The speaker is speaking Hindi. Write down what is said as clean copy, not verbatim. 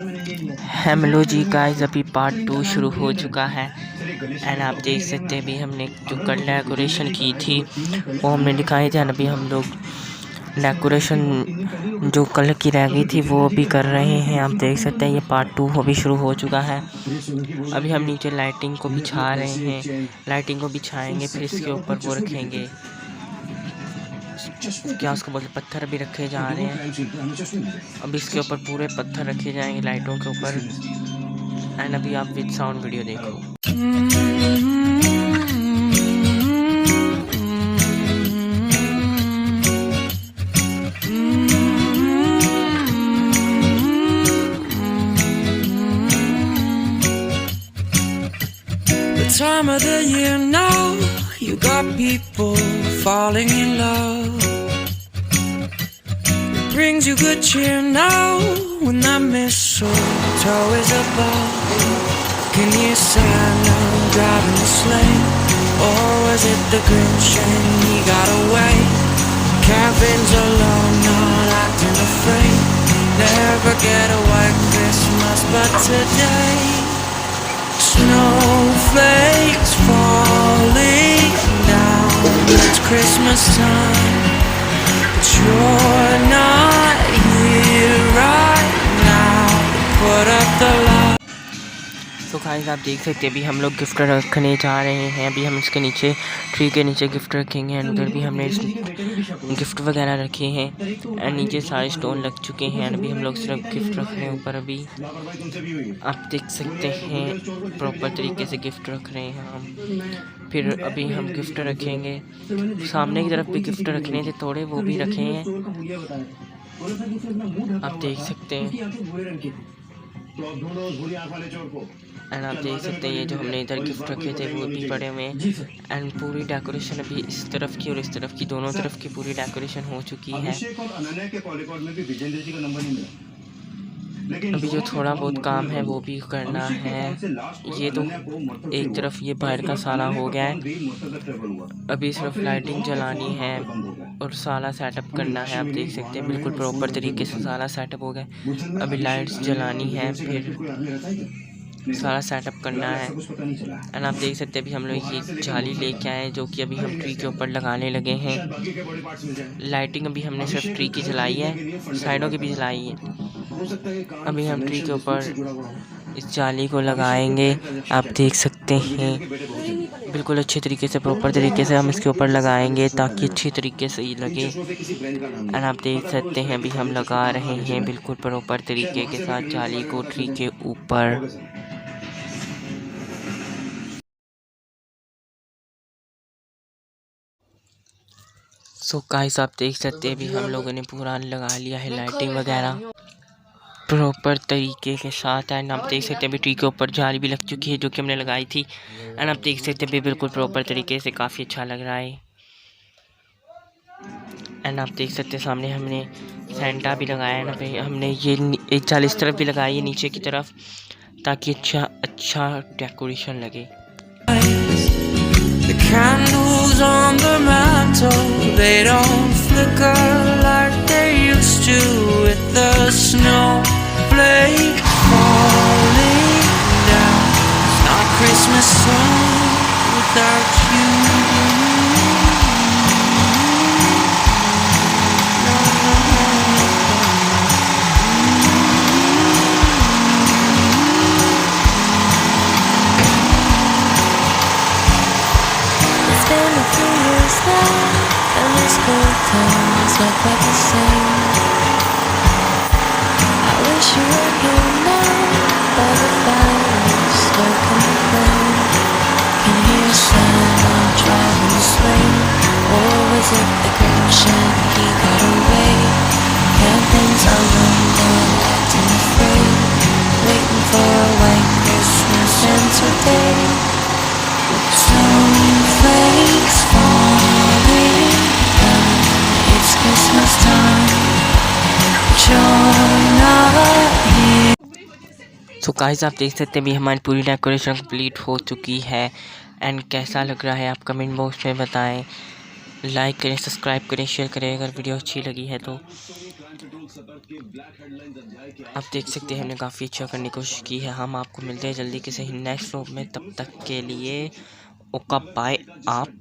हेलो जी गाइस, अभी पार्ट 2 शुरू हो चुका है। एंड आप देख सकते हैं अभी हमने जो कल डेकोरेशन की थी वो हमने दिखाई थी। अभी हम लोग डेकोरेशन जो कल की रह गई थी वो अभी कर रहे हैं। आप देख सकते हैं ये पार्ट 2 अभी शुरू हो चुका है। अभी हम नीचे लाइटिंग को बिछा रहे हैं, लाइटिंग को बिछाएंगे, फिर इसके ऊपर वो रखेंगे, क्या उसको बोलते, पत्थर भी रखे जा रहे हैं। अब इसके ऊपर पूरे पत्थर रखे जाएंगे लाइटों के ऊपर। एंड अभी आप विद साउंड वीडियो देखो। The time of the year now, you got people falling in love. It brings you good cheer now when that mistletoe is above. Can you Santa driving the sleigh, or was it the Grinch and he got away? Camping's alone, not acting afraid. Never get a white Christmas, but today snowflakes falling down. It's Christmas time, but you're not here right now to put up the light. तो गाइस आप देख सकते हैं अभी हम लोग गिफ्ट रखने जा रहे हैं। अभी हम इसके नीचे, ट्री के नीचे गिफ्ट रखेंगे। एंड उधर भी हमने गिफ्ट वगैरह रखे हैं। एंड नीचे सारे स्टोन लग चुके हैं। एंड अभी हम लोग सिर्फ गिफ्ट रख रहे हैं ऊपर। अभी आप देख सकते हैं प्रॉपर तरीके से गिफ्ट रख रहे हैं हम। फिर अभी हम गिफ्ट रखेंगे, सामने की तरफ भी गिफ्ट रखने थे थोड़े, वो भी रखे हैं। आप देख सकते हैं। एंड आप देख सकते हैं ये जो हमने इधर गिफ्ट रखे थे वो भी पड़े हुए हैं। एंड पूरी डेकोरेशन अभी इस तरफ की और इस तरफ की, दोनों तरफ की पूरी डेकोरेशन हो चुकी है। अभी जो थोड़ा बहुत काम है वो भी करना है। ये तो एक तरफ ये बाहर का सारा हो गया है। अभी सिर्फ लाइटिंग जलानी है और सारा सेटअप करना है। आप देख सकते हैं बिल्कुल प्रॉपर तरीके से सारा सेटअप हो गया। अभी लाइट्स जलानी है, फिर सारा सेटअप करना है। एंड आप देख सकते हैं अभी हम लोग ये जाली लेके आए जो कि अभी हम ट्री के ऊपर लगाने लगे हैं। लाइटिंग अभी हमने सिर्फ ट्री की जलाई है, साइडों की भी जलाई है। अभी हम ट्री के ऊपर इस जाली को लगाएंगे। आप देख सकते हैं बिल्कुल अच्छे तरीके से, प्रॉपर तरीके से हम इसके ऊपर लगाएंगे ताकि अच्छी तरीके से ये लगे। एंड आप देख सकते हैं अभी हम लगा रहे हैं बिल्कुल प्रॉपर तरीके के साथ जाली को ट्री के ऊपर। सो गाइस आप देख सकते हैं अभी हम लोगों ने पूरा लगा लिया है लाइटिंग वगैरह प्रॉपर तरीके के साथ। एंड आप देख सकते हैं अभी ट्री के ऊपर जाली भी लग चुकी है जो कि हमने लगाई थी। एंड आप देख सकते हैं अभी बिल्कुल प्रॉपर तरीके से काफ़ी अच्छा लग रहा है। एंड आप देख सकते हैं सामने हमने सेंटा भी लगाया है ना भाई। हमने ये एक जाली इस तरफ भी लगाई है नीचे की तरफ ताकि अच्छा डेकोरेशन लगे। The candles on the mantle, they don't flicker like they used to with the snowflake falling down. It's not Christmas time without you. No, no, no, no. It's been a few years now, and this whole town is not quite the same. I wish you were here now, by the fire, smoking the flame. Can hear Santa driving the sleigh, or was it the Grinch and he got away? Camping's alone, not acting afraid, waiting for a white Christmas, and today snowflakes falling down. It's Christmas time, but you're not here. So guys आप देख सकते हैं अभी हमारी पूरी डेकोरेशन कंप्लीट हो चुकी है। एंड कैसा लग रहा है आप कमेंट बॉक्स में बताएं। लाइक करें, सब्सक्राइब करें, शेयर करें अगर वीडियो अच्छी लगी है तो। आप देख सकते हैं हमने काफ़ी अच्छा करने की कोशिश की है। हम आपको मिलते हैं जल्दी किसी नेक्स्ट व्लॉग में, तब तक के लिए ओका बाय आप।